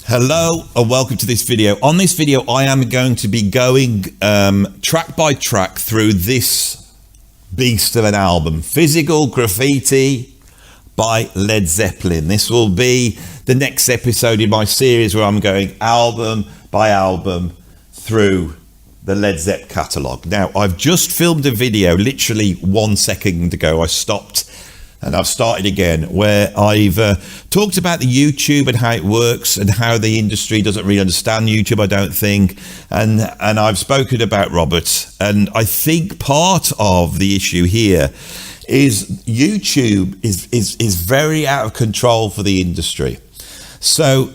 Hello and welcome to this video. On this video I am going to be going track by track through this beast of an album, Physical Graffiti by Led Zeppelin. This will be the next episode in my series where I'm going album by album through the Led Zepp catalogue. Now I've just filmed a video literally 1 second ago. I stopped and I've started again, where I've talked about the YouTube and how it works and how the industry doesn't really understand YouTube, I don't think. And I've spoken about Robert. And I think part of the issue here is YouTube is very out of control for the industry. So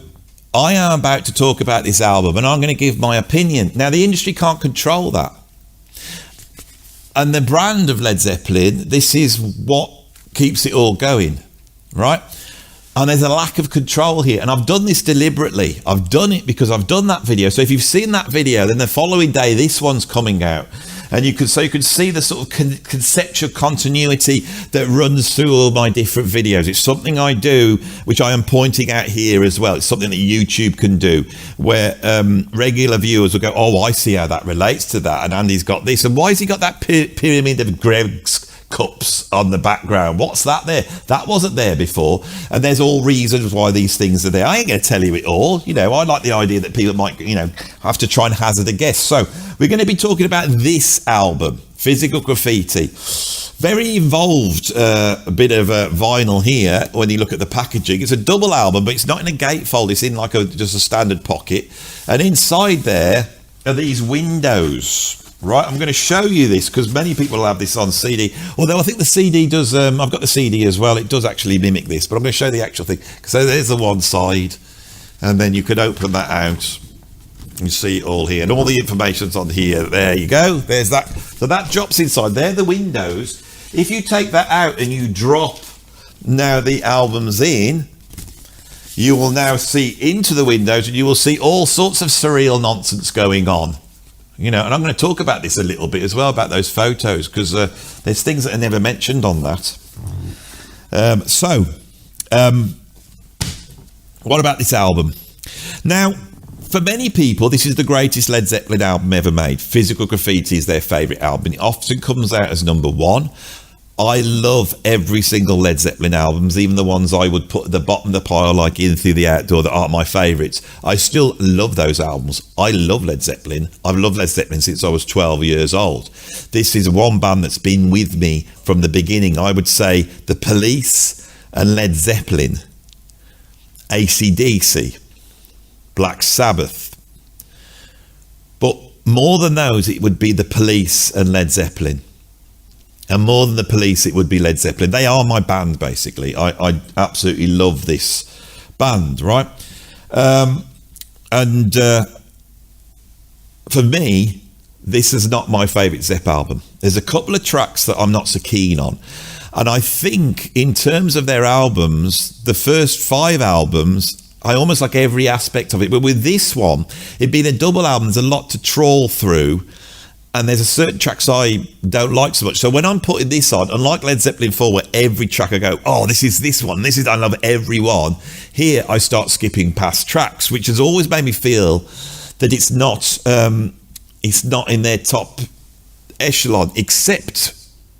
I am about to talk about this album and I'm going to give my opinion. Now, the industry can't control that. And the brand of Led Zeppelin, this is what keeps it all going, right? And there's a lack of control here, and I've done this deliberately. I've done it because I've done that video. So if you've seen that video, then the following day this one's coming out, and you can see the sort of conceptual continuity that runs through all my different videos. It's something I do, which I am pointing out here as well. It's something that YouTube can do, where regular viewers will go, oh, I see how that relates to that, and Andy's got this, and why has he got that pyramid of Greg's cups on the background? What's that there? That wasn't there before. And there's all reasons why these things are there. I ain't going to tell you it all. You know, I like the idea that people might, you know, have to try and hazard a guess. So we're going to be talking about this album, Physical Graffiti. Very involved a bit of vinyl here when you look at the packaging. It's a double album, but it's not in a gatefold. It's in like just a standard pocket. And inside there are these windows. Right, I'm going to show you this because many people have this on CD. Although I think the CD does, I've got the CD as well. It does actually mimic this, but I'm going to show you the actual thing. So there's the one side, and then you could open that out and see it all here. And all the information's on here. There you go. There's that. So that drops inside. They're the windows. If you take that out and you drop now the albums in, you will now see into the windows and you will see all sorts of surreal nonsense going on. You know, and I'm going to talk about this a little bit as well, about those photos, because there's things that are never mentioned on that. What about this album? Now, for many people, this is the greatest Led Zeppelin album ever made. Physical Graffiti is their favourite album. It often comes out as number one. I love every single Led Zeppelin albums, even the ones I would put at the bottom of the pile, like In Through the Outdoor, that aren't my favourites. I still love those albums. I love Led Zeppelin. I've loved Led Zeppelin since I was 12 years old. This is one band that's been with me from the beginning. I would say The Police and Led Zeppelin, AC/DC, Black Sabbath. But more than those, it would be The Police and Led Zeppelin. And more than The Police, it would be Led Zeppelin. They are my band, basically. I absolutely love this band, right? For me, this is not my favourite Zepp album. There's a couple of tracks that I'm not so keen on. And I think in terms of their albums, the first 5 albums, I almost like every aspect of it. But with this one, it being a double album, there's a lot to trawl through. And there's a certain tracks I don't like so much. So when I'm putting this on, unlike Led Zeppelin 4, where every track I go, oh, this is this one, I love every one. Here I start skipping past tracks, which has always made me feel that it's not in their top echelon, except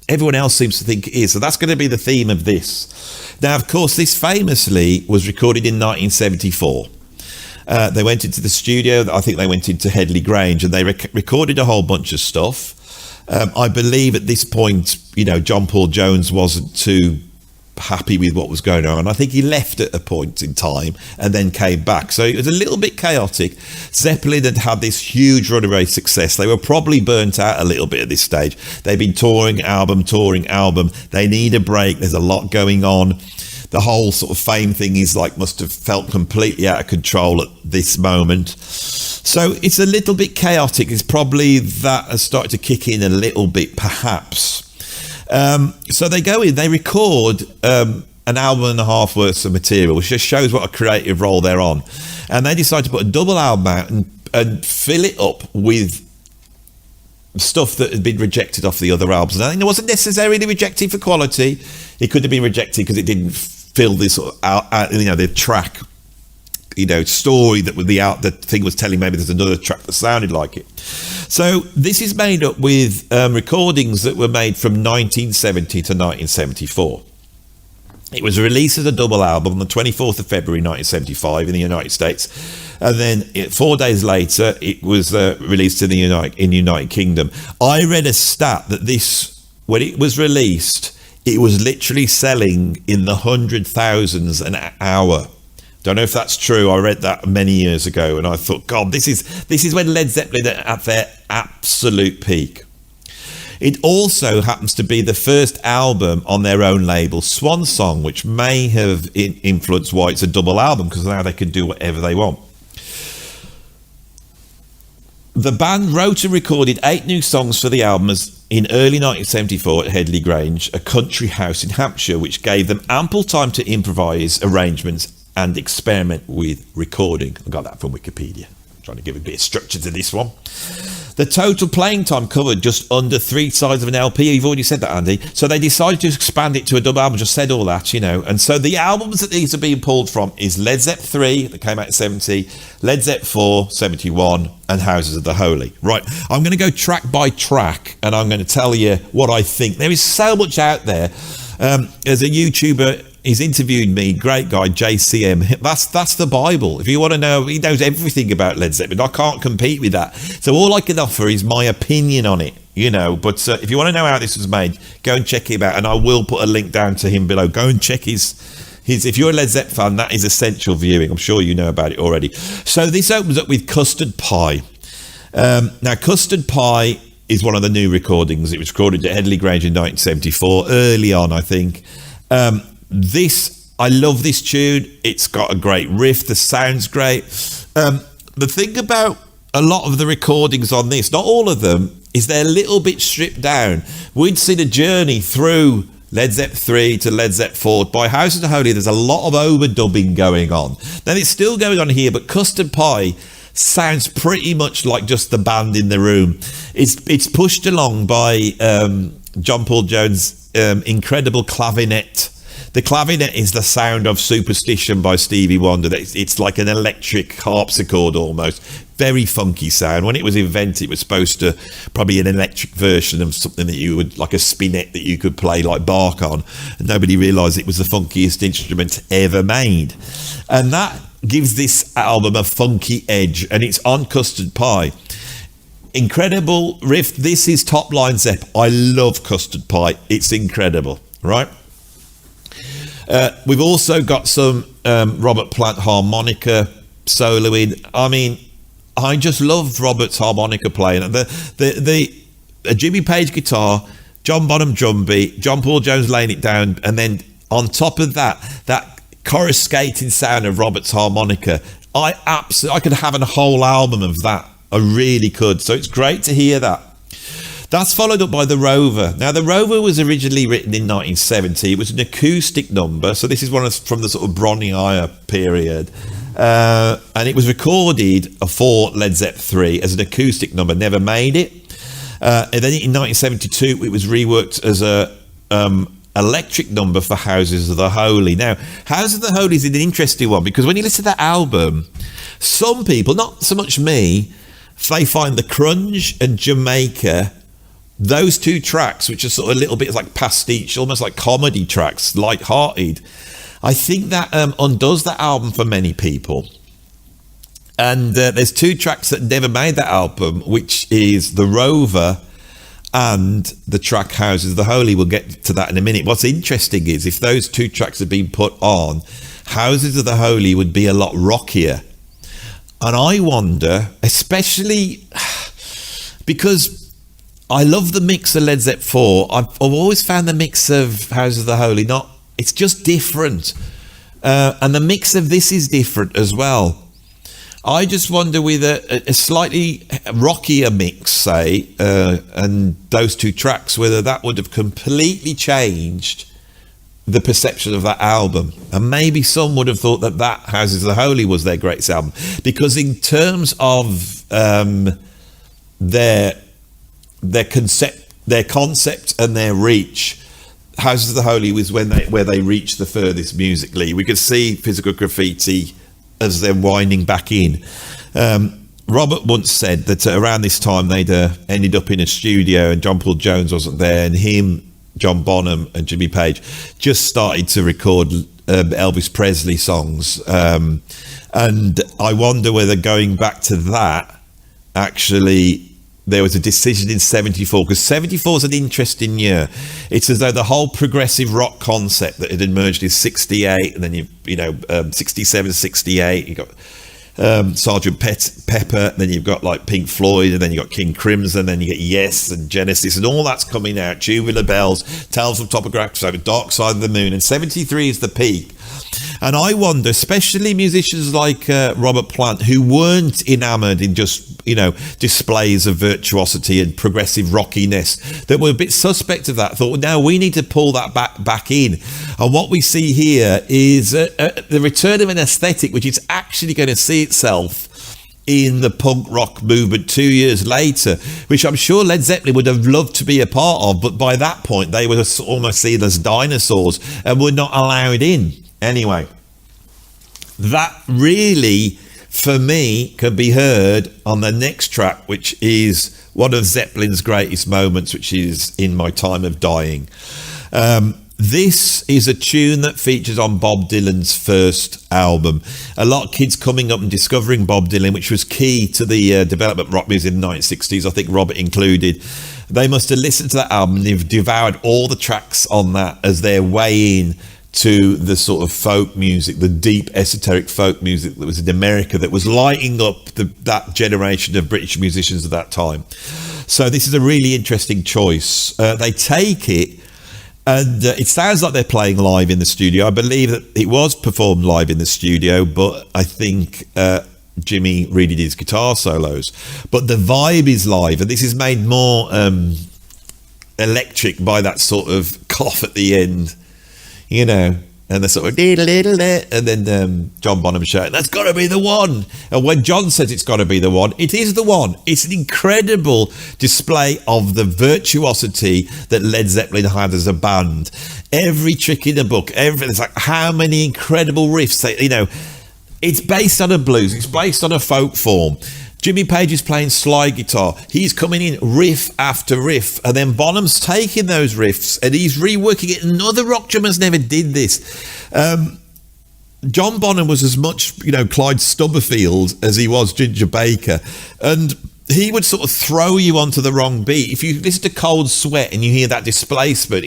everyone else seems to think it is. So that's going to be the theme of this. Now, of course, this famously was recorded in 1974. They went into the studio. I think they went into Headley Grange and they recorded a whole bunch of stuff. I believe at this point, you know, John Paul Jones wasn't too happy with what was going on. I think he left at a point in time and then came back. So it was a little bit chaotic. Zeppelin had had this huge runaway success. They were probably burnt out a little bit at this stage. They've been touring album. They need a break. There's a lot going on. The whole sort of fame thing is like must have felt completely out of control at this moment. So it's a little bit chaotic. It's probably that has started to kick in a little bit, perhaps. So they go in, they record an album and a half worth of material, which just shows what a creative role they're on. And they decide to put a double album out and fill it up with stuff that had been rejected off the other albums. And I think it wasn't necessarily rejected for quality. It could have been rejected because it didn't fill this sort of the track story that the thing was telling. Maybe there's another track that sounded like it. So this is made up with recordings that were made from 1970 to 1974. It was released as a double album on the 24th of February 1975 in the United States, and then 4 days later it was released in the United Kingdom. I read a stat that when it was released, it was literally selling in the 100,000s an hour. Don't know if that's true. I read that many years ago, and I thought, God, this is when Led Zeppelin are at their absolute peak. It also happens to be the first album on their own label, Swan Song, which may have influenced why it's a double album, because now they can do whatever they want. The band wrote and recorded 8 new songs for the album in early 1974 at Headley Grange, a country house in Hampshire, which gave them ample time to improvise arrangements and experiment with recording. I got that from Wikipedia. Trying to give a bit of structure to this one. The total playing time covered just under 3 sides of an LP. You've already said that, Andy. So they decided to expand it to a double album. Just said all that, And so the albums that these are being pulled from is Led Zepp 3, that came out in 70, Led Zepp 4, 71, and Houses of the Holy. Right, I'm going to go track by track, and I'm going to tell you what I think. There is so much out there. There's a YouTuber, he's interviewed me, great guy, JCM. That's the Bible. If you want to know, he knows everything about Led Zeppelin. I can't compete with that. So all I can offer is my opinion on it, But if you want to know how this was made, go and check him out. And I will put a link down to him below. Go and check his if you're a Led Zeppelin fan, that is essential viewing. I'm sure you know about it already. So this opens up with Custard Pie. Now, Custard Pie is one of the new recordings. It was recorded at Headley Grange in 1974, early on, I think. I love this tune. It's got a great riff. The sound's great. The thing about a lot of the recordings on this, not all of them, is they're a little bit stripped down. We'd seen a journey through Led Zepp 3 to Led Zepp 4. By House of the Holy, there's a lot of overdubbing going on. Then it's still going on here, but Custard Pie sounds pretty much like just the band in the room. It's pushed along by John Paul Jones' incredible clavinet. The clavinet is the sound of Superstition by Stevie Wonder. It's like an electric harpsichord almost. Very funky sound. When it was invented, it was supposed to probably an electric version of something that you would, like a spinet that you could play like Bach on. And nobody realised it was the funkiest instrument ever made. And that gives this album a funky edge, and it's on Custard Pie. Incredible riff. This is top line Zepp. I love Custard Pie. It's incredible, right? We've also got some Robert Plant harmonica soloing. I mean, I just love Robert's harmonica playing. The Jimmy Page guitar, John Bonham drum beat, John Paul Jones laying it down, and then on top of that coruscating sound of Robert's harmonica. I could have a whole album of that. I really could. So it's great to hear that. That's followed up by The Rover. Now, The Rover was originally written in 1970. It was an acoustic number. So this is one from the sort of Bronny Aya period. And it was recorded for Led Zepp 3 as an acoustic number. Never made it. And then in 1972, it was reworked as a electric number for Houses of the Holy. Now, Houses of the Holy is an interesting one, because when you listen to that album, some people, not so much me, they find the Crunge and Jamaica, those 2 tracks, which are sort of a little bit like pastiche, almost like comedy tracks, light-hearted, I think that undoes that album for many people. And there's 2 tracks that never made that album, which is The Rover and the track Houses of the Holy. We'll get to that in a minute. What's interesting is if those 2 tracks had been put on, Houses of the Holy would be a lot rockier. And I wonder, especially because I love the mix of Led Zepp 4. I've always found the mix of Houses of the Holy it's just different. And the mix of this is different as well. I just wonder with a slightly rockier mix, say, and those 2 tracks, whether that would have completely changed the perception of that album. And maybe some would have thought that Houses of the Holy was their greatest album. Because in terms of their concept and their reach, Houses of the Holy was where they reached the furthest musically. We could see Physical Graffiti as they're winding back in. Robert once said that around this time they'd ended up in a studio and John Paul Jones wasn't there, and him, John Bonham and Jimmy Page just started to record Elvis Presley songs. And I wonder whether going back to that, actually there was a decision in 74, because 74 is an interesting year. It's as though the whole progressive rock concept that had emerged in 68, and then 67, 68, you got Sergeant Pepper, then you've got like Pink Floyd, and then you got King Crimson, then you get Yes and Genesis, and all that's coming out. Tubular Bells, Tales from Topographic, Dark Side of the Moon, and 73 is the peak. And I wonder, especially musicians like Robert Plant, who weren't enamoured in just, displays of virtuosity and progressive rockiness, that were a bit suspect of that, thought, no, we need to pull that back in. And what we see here is the return of an aesthetic which is actually going to see itself in the punk rock movement 2 years later, which I'm sure Led Zeppelin would have loved to be a part of, but by that point they were almost seen as dinosaurs and were not allowed in. Anyway, that really, for me, can be heard on the next track, which is one of Zeppelin's greatest moments, which is In My Time of Dying. This is a tune that features on Bob Dylan's first album. A lot of kids coming up and discovering Bob Dylan, which was key to the development of rock music in the 1960s, I think Robert included. They must have listened to that album and they've devoured all the tracks on that as their way in to the sort of folk music, the deep esoteric folk music that was in America, that was lighting up that generation of British musicians at that time. So this is a really interesting choice. They take it, and it sounds like they're playing live in the studio. I believe that it was performed live in the studio, but I think Jimmy really did his guitar solos. But the vibe is live, and this is made more electric by that sort of cough at the end. And the sort of and then John Bonham shouting, "That's got to be the one!" And when John says it's got to be the one, it is the one. It's an incredible display of the virtuosity that Led Zeppelin had as a band. Every trick in the book, everything. It's like how many incredible riffs. It's based on a blues. It's based on a folk form. Jimmy Page is playing slide guitar. He's coming in riff after riff, and then Bonham's taking those riffs and he's reworking it. And other rock drummers never did this. John Bonham was as much, Clyde Stubberfield as he was Ginger Baker, and he would sort of throw you onto the wrong beat. If you listen to Cold Sweat and you hear that displacement,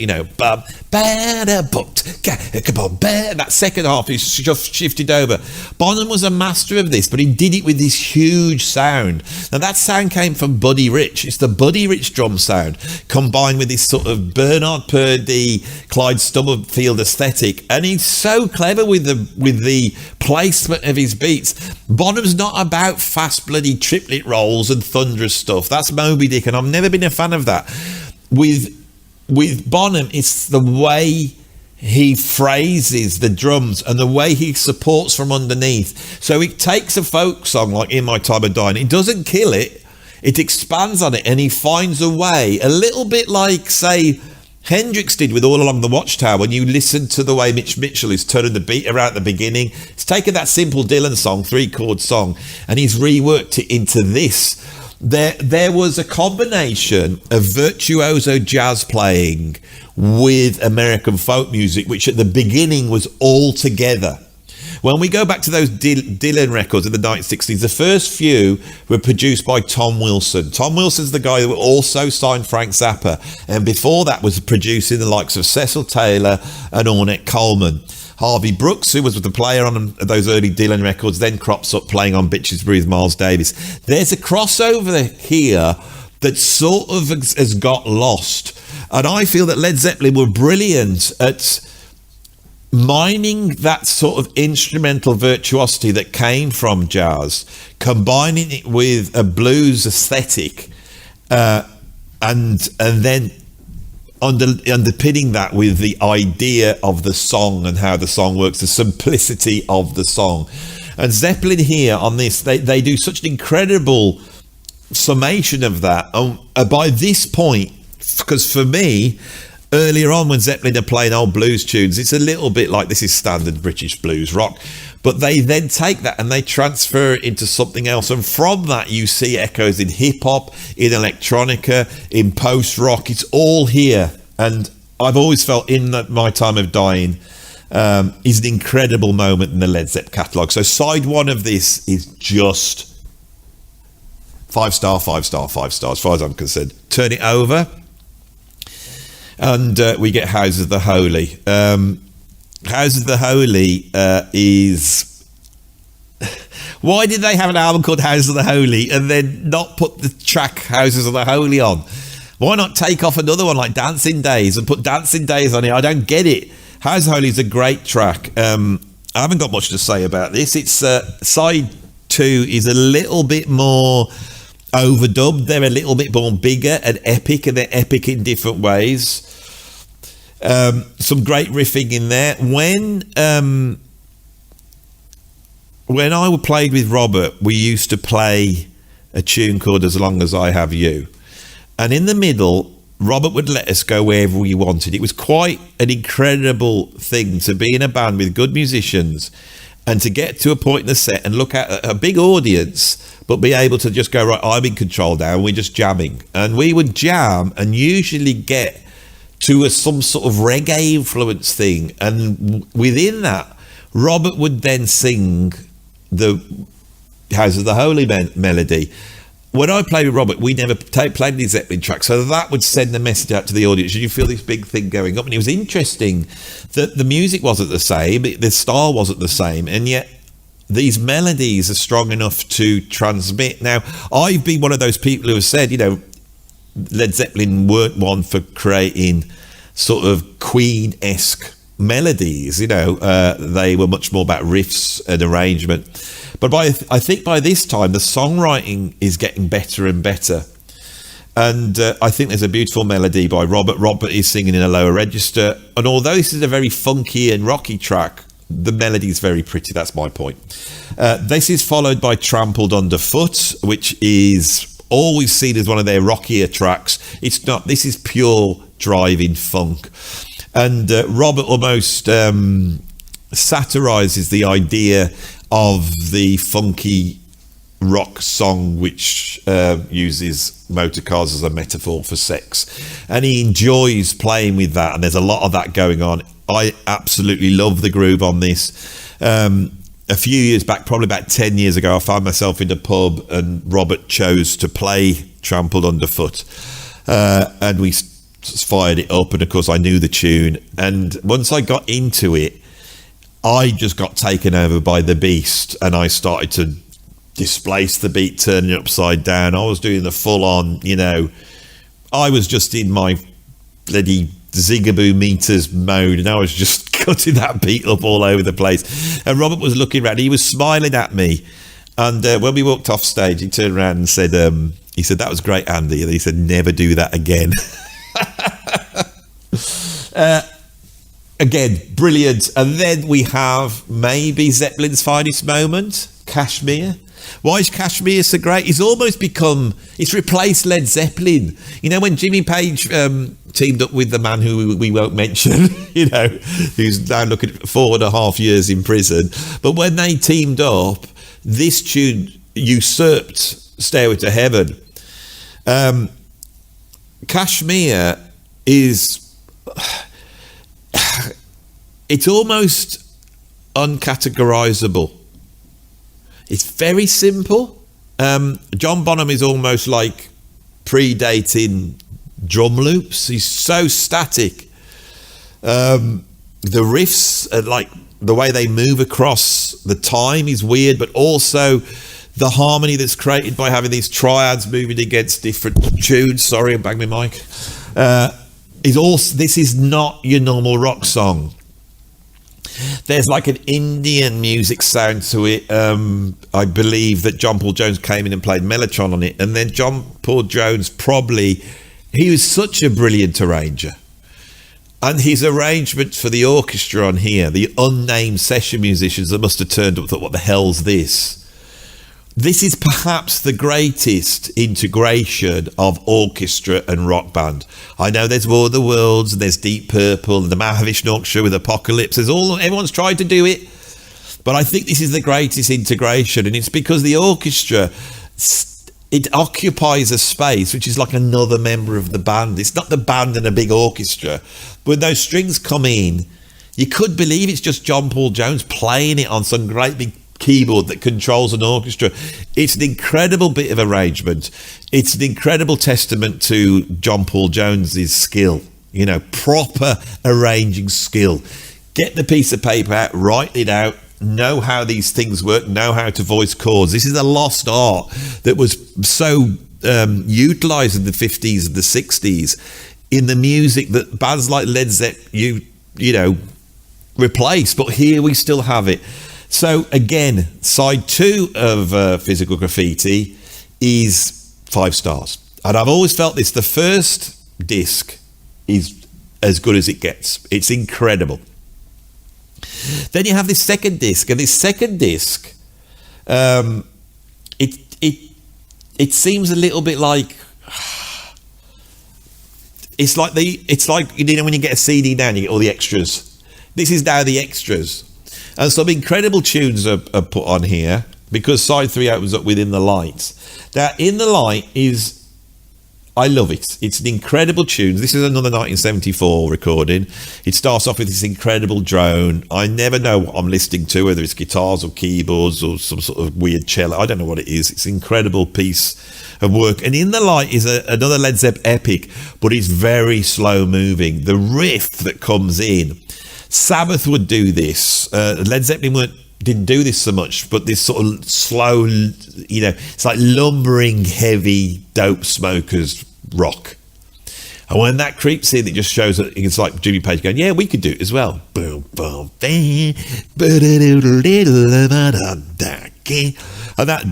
that second half is just shifted over. Bonham was a master of this, but he did it with this huge sound. Now that sound came from Buddy Rich. It's the Buddy Rich drum sound combined with this sort of Bernard Purdie, Clyde Stubberfield aesthetic, and he's so clever with the placement of his beats. Bonham's not about fast bloody triplet rolls and thunderous stuff. That's Moby Dick, and I've never been a fan of that. With Bonham, it's the way he phrases the drums and the way he supports from underneath. So it takes a folk song like In My Time of Dying, it doesn't kill it, it expands on it, and he finds a way, a little bit like, say, Hendrix did with All Along the Watchtower. When you listen to the way Mitch Mitchell is turning the beat around at the beginning, he's taken that simple Dylan song, 3-chord song, and he's reworked it into this. There was a combination of virtuoso jazz playing with American folk music, which at the beginning was all together. When we go back to those Dylan records in the 1960s, the first few were produced by Tom Wilson. Tom Wilson's the guy that also signed Frank Zappa, and before that was producing the likes of Cecil Taylor and Ornette Coleman. Harvey Brooks, who was the player on those early Dylan records, then crops up playing on Bitches Breathe Miles Davis. There's a crossover here that sort of has got lost, and I feel that Led Zeppelin were brilliant at mining that sort of instrumental virtuosity that came from jazz, combining it with a blues aesthetic, and then underpinning that with the idea of the song and how the song works, the simplicity of the song. And Zeppelin here on this, they do such an incredible summation of that. By this point, because for me, earlier on when Zeppelin are playing old blues tunes, it's a little bit like this is standard British blues rock, but they then take that and they transfer it into something else, and from that you see echoes in hip-hop, in electronica, in post-rock. It's all here, and I've always felt In My Time of Dying is an incredible moment in the Led Zepp catalogue. So side one of this is just 5 star, 5 star, 5 star as far as I'm concerned. Turn it over and we get House of the Holy. House of the Holy is... Why did they have an album called House of the Holy and then not put the track Houses of the Holy on? Why not take off another one like Dancing Days and put Dancing Days on it? I don't get it. House of the Holy is a great track. I haven't got much to say about this. It's side 2 is a little bit more overdubbed. They're a little bit more bigger and epic, and they're epic in different ways. Some great riffing in there. When I played with Robert, we used to play a tune called As Long As I Have You, and in the middle Robert would let us go wherever we wanted. It was quite an incredible thing to be in a band with good musicians and to get to a point in the set and look at a big audience, but be able to just go, right, I'm in control now, and we're just jamming. And we would jam and usually get to some sort of reggae influence thing, and within that Robert would then sing the House of the Holy melody. When I played with Robert, we never played any Zeppelin tracks, so that would send a message out to the audience. You feel this big thing going up, and it was interesting that the music wasn't the same, the style wasn't the same, and yet these melodies are strong enough to transmit. Now, I've been one of those people who have said, you know, Led Zeppelin weren't one for creating sort of Queen-esque melodies, you know, they were much more about riffs and arrangement. But I think by this time the songwriting is getting better and better, and I think there's a beautiful melody by Robert. Robert is singing in a lower register, and although this is a very funky and rocky track, the melody is very pretty. That's my point. This is followed by Trampled Underfoot, which is always seen as one of their rockier tracks. It's not. This is pure driving funk, and Robert almost satirizes the idea of the funky rock song which uses motor cars as a metaphor for sex, and he enjoys playing with that, and there's a lot of that going on. I absolutely love the groove on this. A few years back, probably about 10 years ago, I found myself in the pub and Robert chose to play Trampled Underfoot, and we fired it up, and of course I knew the tune, and once I got into it I just got taken over by the beast, and I started to displace the beat, turning it upside down. I was doing the full-on, you know, I was just in my bloody zigaboo meters mode, and I was just cutting that beat up all over the place. And Robert was looking around, he was smiling at me, and when we walked off stage, he turned around and said, he said, "That was great, Andy," and he said, "Never do that again." Again, brilliant. And then we have maybe Zeppelin's finest moment, Kashmir. Why is Kashmir so great? It's replaced Led Zeppelin. You know, when Jimmy Page teamed up with the man who we won't mention, you know, who's now looking at 4.5 years in prison. But when they teamed up, this tune usurped Stairway to Heaven. Kashmir is... it's almost uncategorizable. It's very simple. John Bonham is almost like predating drum loops. He's so static. The riffs are like the way they move across the time is weird, but also the harmony that's created by having these triads moving against different tunes. Sorry, I banged my mic. This is not your normal rock song. There's like an Indian music sound to it. I believe that John Paul Jones came in and played Mellotron on it, and then John Paul Jones he was such a brilliant arranger, and his arrangement for the orchestra on here, the unnamed session musicians that must have turned up and thought, what the hell's this? this is perhaps the greatest integration of orchestra and rock band. I know there's War of the Worlds, there's Deep Purple, and the Mahavishnu Orchestra with Apocalypse. Everyone's tried to do it, but I think this is the greatest integration, and it's because the orchestra, it occupies a space which is like another member of the band. It's not the band and a big orchestra. When those strings come in, you could believe it's just John Paul Jones playing it on some great big keyboard that controls an orchestra. It's an incredible bit of arrangement. It's an incredible testament to John Paul Jones's skill, proper arranging skill. Get the piece of paper out, write it out, know how these things work, know how to voice chords. This is a lost art that was so utilised in the 50s and the 60s in the music that bands like Led Zeppelin, replaced, but here we still have it. So again, side 2 of Physical Graffiti is 5 stars. And I've always felt this, the first disc is as good as it gets. It's incredible. Then you have this second disc, and this second disc, it seems a little bit like, it's like when you get a CD down, you get all the extras. This is now the extras. And some incredible tunes are put on here because side 3 opens up with In the Light. Now, In the Light is, I love it. It's an incredible tune. This is another 1974 recording. It starts off with this incredible drone. I never know what I'm listening to, whether it's guitars or keyboards or some sort of weird cello. I don't know what it is. It's an incredible piece of work. And In the Light is another Led Zeppelin epic, but it's very slow moving. The riff that comes in, Sabbath would do this. Led Zeppelin didn't do this so much, but this sort of slow, it's like lumbering, heavy dope smokers rock. And when that creeps in, it just shows that it's like Jimmy Page going, yeah, we could do it as well. Boom, boom, and that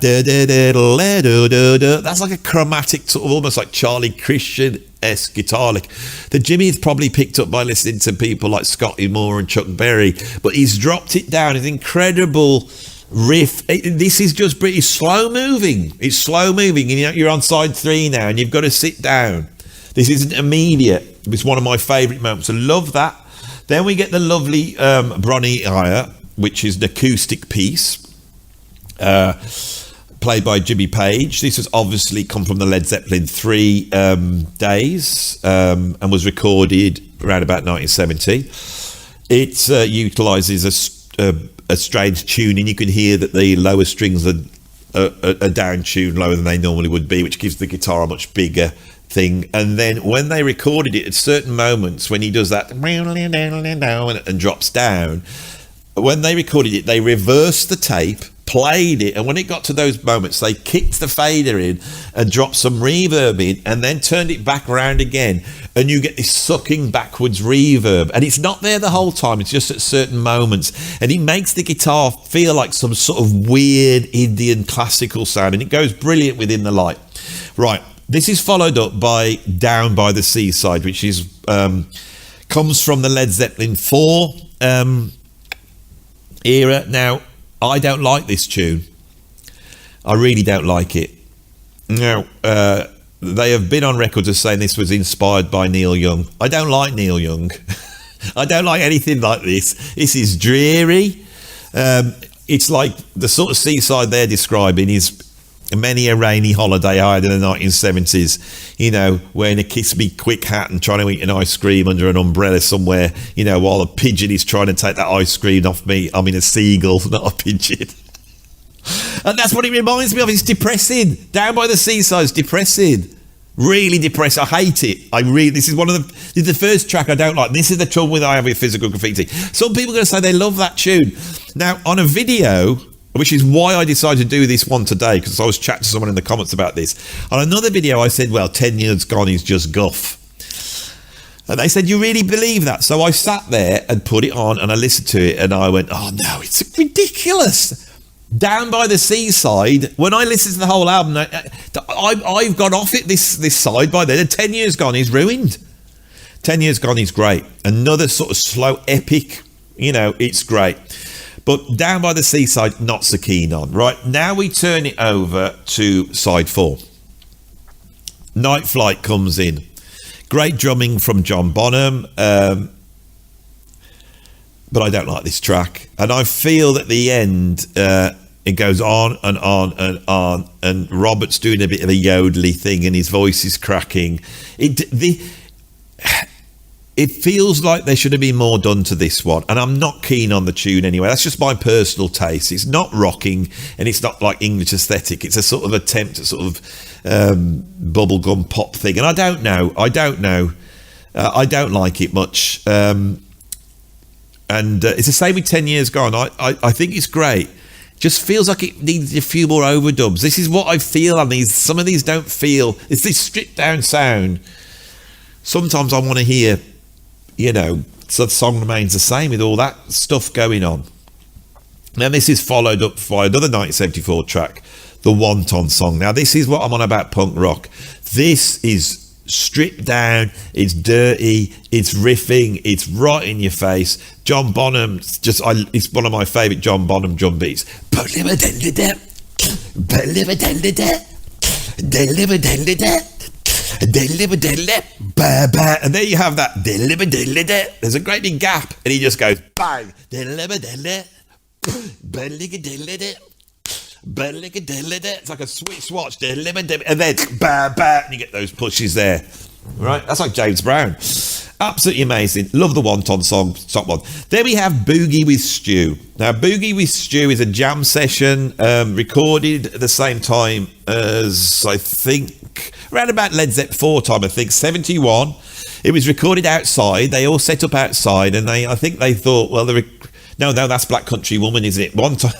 that's like a chromatic, sort of almost like Charlie Christian-esque guitar lick that Jimmy has probably picked up by listening to people like Scotty Moore and Chuck Berry, but he's dropped it down. It's incredible riff. This is just pretty slow moving. It's slow moving, and you're on side 3 now, and you've got to sit down. This isn't immediate. It's one of my favourite moments. I love that. Then we get the lovely Bronny Aya, which is an acoustic piece. Played by Jimmy Page. This has obviously come from the Led Zeppelin 3 days and was recorded around about 1970. It utilises a strange tuning. You can hear that the lower strings are down tuned lower than they normally would be, which gives the guitar a much bigger thing. And then when they recorded it, at certain moments when he does that and drops down, when they recorded it, they reversed the tape, played it, and when it got to those moments, they kicked the fader in and dropped some reverb in, and then turned it back around again, and you get this sucking backwards reverb, and it's not there the whole time, it's just at certain moments, and it makes the guitar feel like some sort of weird Indian classical sound, and it goes brilliant within the light. Right, this is followed up by Down by the Seaside, which is comes from the Led Zeppelin 4 era. Now, I don't like this tune. I really don't like it. Now, they have been on record as saying this was inspired by Neil Young. I don't like Neil Young. I don't like anything like this. This is dreary. It's like the sort of seaside they're describing is many a rainy holiday I had in the 1970s, wearing a kiss me quick hat and trying to eat an ice cream under an umbrella somewhere, while a pigeon is trying to take that ice cream off me. I mean, a seagull, not a pigeon. And that's what it reminds me of. It's depressing. Down by the Seaside is depressing. Really depressed. I hate it. This is this is the first track I don't like. This is the trouble I have with Physical Graffiti. Some people are going to say they love that tune. Now, on a video, which is why I decided to do this one today, because I was chatting to someone in the comments about this. On another video, I said, well, 10 years gone is just guff. And they said, you really believe that? So I sat there and put it on, and I listened to it, and I went, oh, no, it's ridiculous. Down by the Seaside, when I listened to the whole album, I've got off it this side by then, and 10 years gone is ruined. 10 years gone is great. Another sort of slow, epic, it's great. But Down by the Seaside, not so keen on. Right, now we turn it over to side 4. Night Flight comes in. Great drumming from John Bonham, but I don't like this track. And I feel at the end, it goes on and on and on, and Robert's doing a bit of a yodely thing, and his voice is cracking. It feels like there should have been more done to this one, and I'm not keen on the tune anyway. That's just my personal taste. It's not rocking, and it's not like English aesthetic. It's a sort of attempt at sort of bubblegum pop thing, and I don't know. I don't like it much. And it's the same with 10 Years Gone. I think it's great. Just feels like it needs a few more overdubs. This is what I feel on these. Some of these don't feel. It's this stripped down sound. Sometimes I want to hear, so the song remains the same with all that stuff going on. Now this is followed up by another 1974 track, the Wonton Song. Now this is what I'm on about punk rock. This is stripped down, it's dirty, it's riffing, it's right in your face. John Bonham, it's one of my favourite John Bonham drum beats. And there you have that. There's a great big gap, and he just goes bang. It's like a switch watch, and then and you get those pushes there. Right, that's like James Brown. Absolutely amazing. Love the Wonton Song, top one. Then we have Boogie with Stu. Now, Boogie with Stu is a jam session recorded at the same time as, I think, around about Led Zeppelin 4 time, I think, 71. It was recorded outside. They all set up outside, and I think they thought, well, no, that's Black Country Woman, isn't it? One time,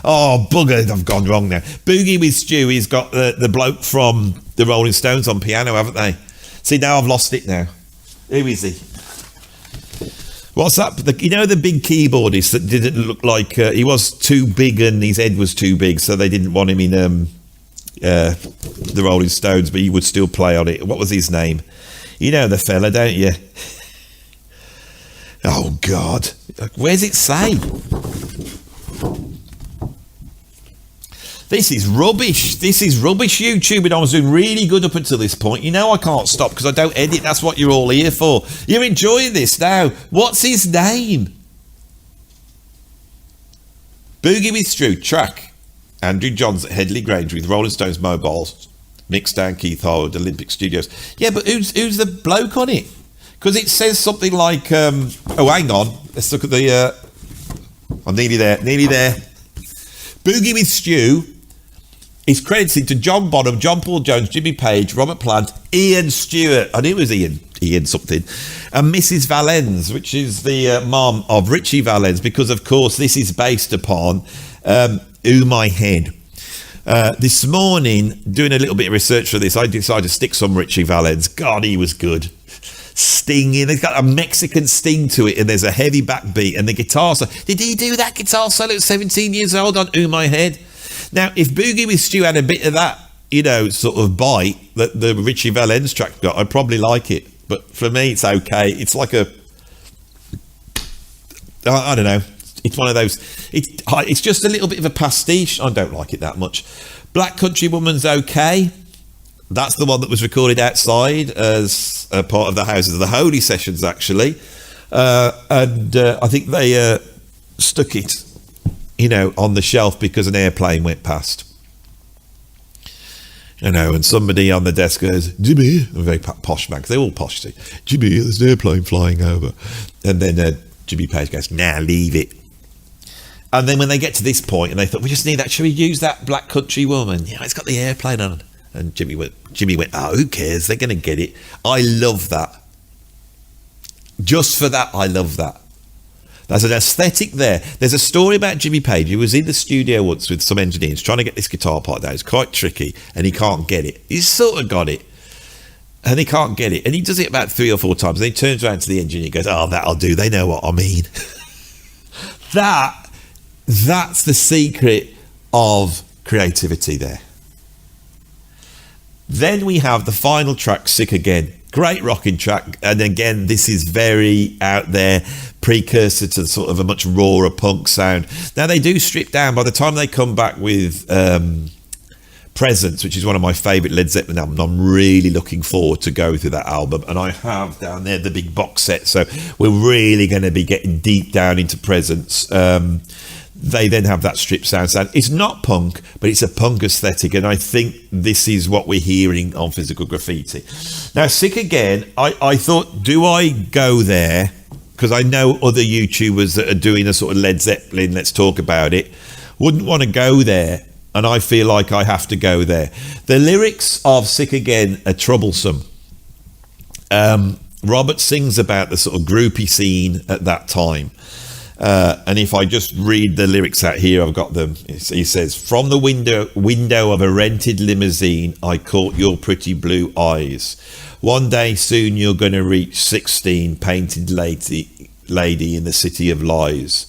oh, bugger, I've gone wrong now. Boogie with Stu, he's got the bloke from the Rolling Stones on piano, haven't they? See, now I've lost it now. Who is he? What's that? The big keyboardist that didn't look like... he was too big and his head was too big, so they didn't want him in the Rolling Stones, but he would still play on it. What was his name? You know the fella, don't you? Oh, God. Where's it say? This is rubbish. YouTube, and I was doing really good up until this point. I can't stop because I don't edit. That's what you're all here for. You're enjoying this now. What's his name? Boogie with Stu, track. Andrew Johns at Headley Grange with Rolling Stones mobiles. Mixed down Keith Howard, Olympic Studios. Yeah, but who's the bloke on it? Because it says something like, oh, hang on. Let's look at the, I'm nearly there. Boogie with Stu is credited to John Bonham, John Paul Jones, Jimmy Page, Robert Plant, Ian Stewart, I knew it was Ian something, and Mrs. Valens, which is the mom of Richie Valens, because, of course, this is based upon Ooh My Head. This morning, doing a little bit of research for this, I decided to stick some Richie Valens. God, he was good. Stinging, it's got a Mexican sting to it, and there's a heavy backbeat, and the guitar solo. Did he do that guitar solo at 17 years old on Ooh My Head? Now, if Boogie with Stu had a bit of that, sort of bite that the Richie Valens track got, I'd probably like it. But for me, it's okay. It's like I don't know. It's one of those. It's just a little bit of a pastiche. I don't like it that much. Black Country Woman's okay. That's the one that was recorded outside as a part of the Houses of the Holy sessions, actually. And I think they stuck it, on the shelf because an airplane went past. And somebody on the desk goes, Jimmy, a very posh man, because they're all posh, see. Jimmy, there's an airplane flying over. And then Jimmy Page goes, nah, leave it. And then when they get to this point, and they thought, we just need that, should we use that Black Country Woman? Yeah, it's got the airplane on. And Jimmy went, oh, who cares? They're going to get it. I love that. Just for that, I love that. There's an aesthetic there. There's a story about Jimmy Page. He was in the studio once with some engineers trying to get this guitar part down. It's quite tricky, and he can't get it. He's sort of got it, and he can't get it. And he does it about 3 or 4 times. And he turns around to the engineer and goes, oh, that'll do. They know what I mean. That's the secret of creativity there. Then we have the final track, Sick Again. Great rocking track. And again, this is very out there, precursor to sort of a much rawer punk sound. Now, they do strip down. By the time they come back with Presence, which is one of my favourite Led Zeppelin albums, I'm really looking forward to go through that album. And I have down there the big box set, so we're really going to be getting deep down into Presence. They then have that stripped sound. It's not punk, but it's a punk aesthetic, and I think this is what we're hearing on Physical Graffiti. Now, Sick Again, I thought, do I go there? Because I know other YouTubers that are doing a sort of Led Zeppelin, let's talk about it, wouldn't want to go there. And I feel like I have to go there. The lyrics of Sick Again are troublesome. Robert sings about the sort of groupie scene at that time. And if I just read the lyrics out here, I've got them. He says, from the window of a rented limousine, I caught your pretty blue eyes. One day soon you're going to reach 16, painted lady in the city of lies.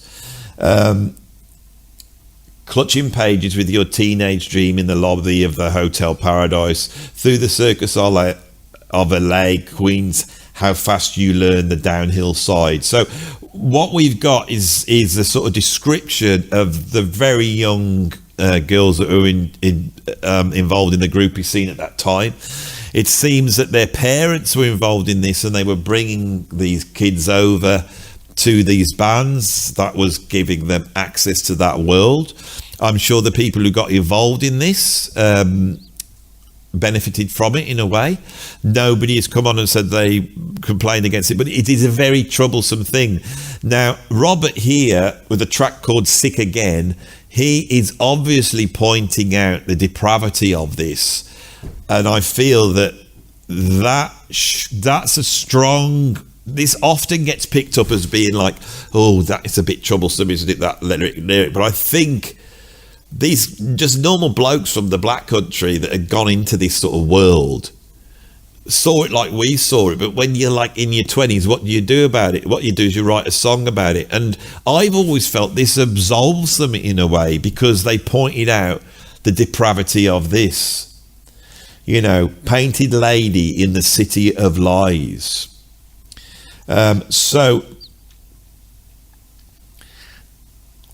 Clutching pages with your teenage dream in the lobby of the Hotel Paradise, through the circus of LA, Queens, how fast you learn the downhill side. So what we've got is a sort of description of the very young girls that were involved in the groupie scene at that time. It seems that their parents were involved in this, and they were bringing these kids over to these bands that was giving them access to that world. I'm sure the people who got involved in this benefited from it in a way. Nobody has come on and said they complained against it, but it is a very troublesome thing. Now, Robert here, with a track called Sick Again, he is obviously pointing out the depravity of this, and I feel that's a strong... This often gets picked up as being like, oh, that is a bit troublesome, isn't it, that lyric? But I think these just normal blokes from the Black Country that had gone into this sort of world saw it like we saw it. But when you're like in your 20s, what do you do about it? What you do is you write a song about it. And I've always felt this absolves them in a way, because they pointed out the depravity of this. You know, painted lady in the city of lies. So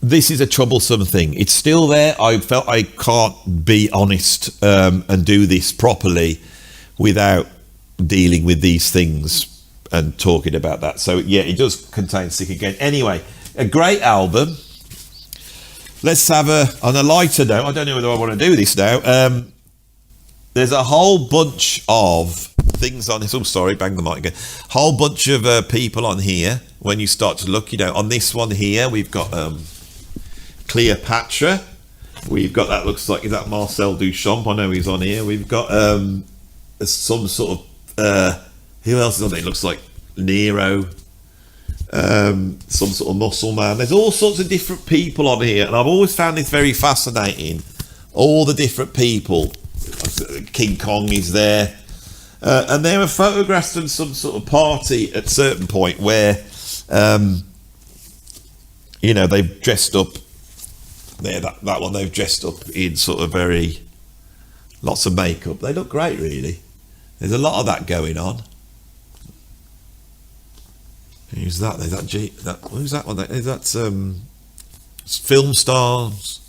this is a troublesome thing. It's still there. I felt I can't be honest and do this properly without dealing with these things and talking about that. So yeah, it does contain Sick Again. Anyway, a great album. Let's have on a lighter note. I don't know whether I want to do this now. There's a whole bunch of things on this. Oh, sorry, bang the mic again. Whole bunch of people on here. When you start to look, you know, on this one here, we've got Cleopatra. We've got, that looks like, is that Marcel Duchamp? I know he's on here. We've got some sort of who else is on there? It looks like Nero. Some sort of muscle man. There's all sorts of different people on here, and I've always found this very fascinating. All the different people. King Kong is there. And there were photographs from some sort of party at a certain point where, you know, they've dressed up. There, that one, they've dressed up in sort of lots of makeup. They look great, really. There's a lot of that going on. Who's that? Who's that one? That's film stars.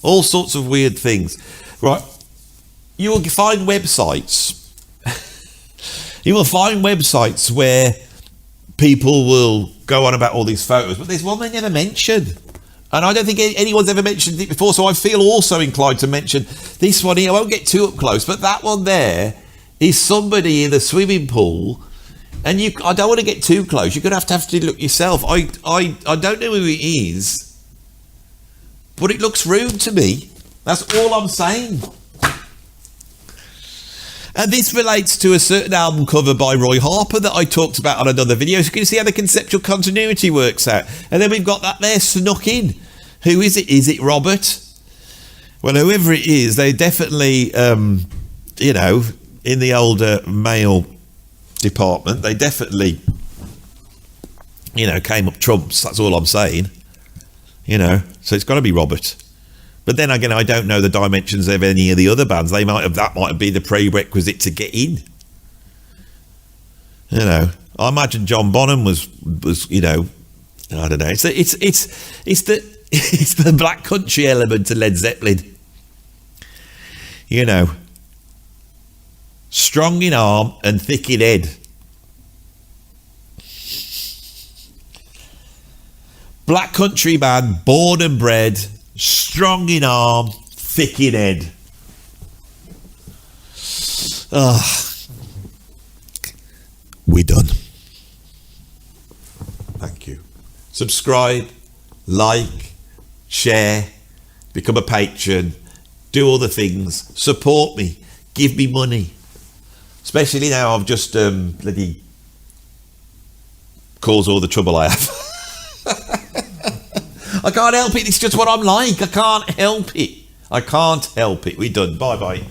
All sorts of weird things. Right. You will find websites. You will find websites where people will go on about all these photos, but there's one they never mention. And I don't think anyone's ever mentioned it before, so I feel also inclined to mention this one here. I won't get too up close, but that one there is somebody in the swimming pool, and I don't want to get too close. You're going to have to look yourself. I don't know who it is, but it looks rude to me. That's all I'm saying. And this relates to a certain album cover by Roy Harper that I talked about on another video. So you can see how the conceptual continuity works out. And then we've got that there snuck in. Who is it? Is it Robert? Well, whoever it is, they definitely, you know, in the older male department, they definitely, you know, came up trumps. That's all I'm saying. You know, so it's got to be Robert. But then again, I don't know the dimensions of any of the other bands. That might have been the prerequisite to get in. You know, I imagine John Bonham was you know, I don't know. It's the it's the black country element to Led Zeppelin. You know, strong in arm and thick in head. Black country man, born and bred, strong in arm, thick in head. We're done. Thank you. Subscribe, like, share, become a patron, do all the things, support me, give me money. Especially now I've just bloody caused all the trouble I have. I can't help it, it's just what I'm like. I can't help it. I can't help it. We're done. Bye bye.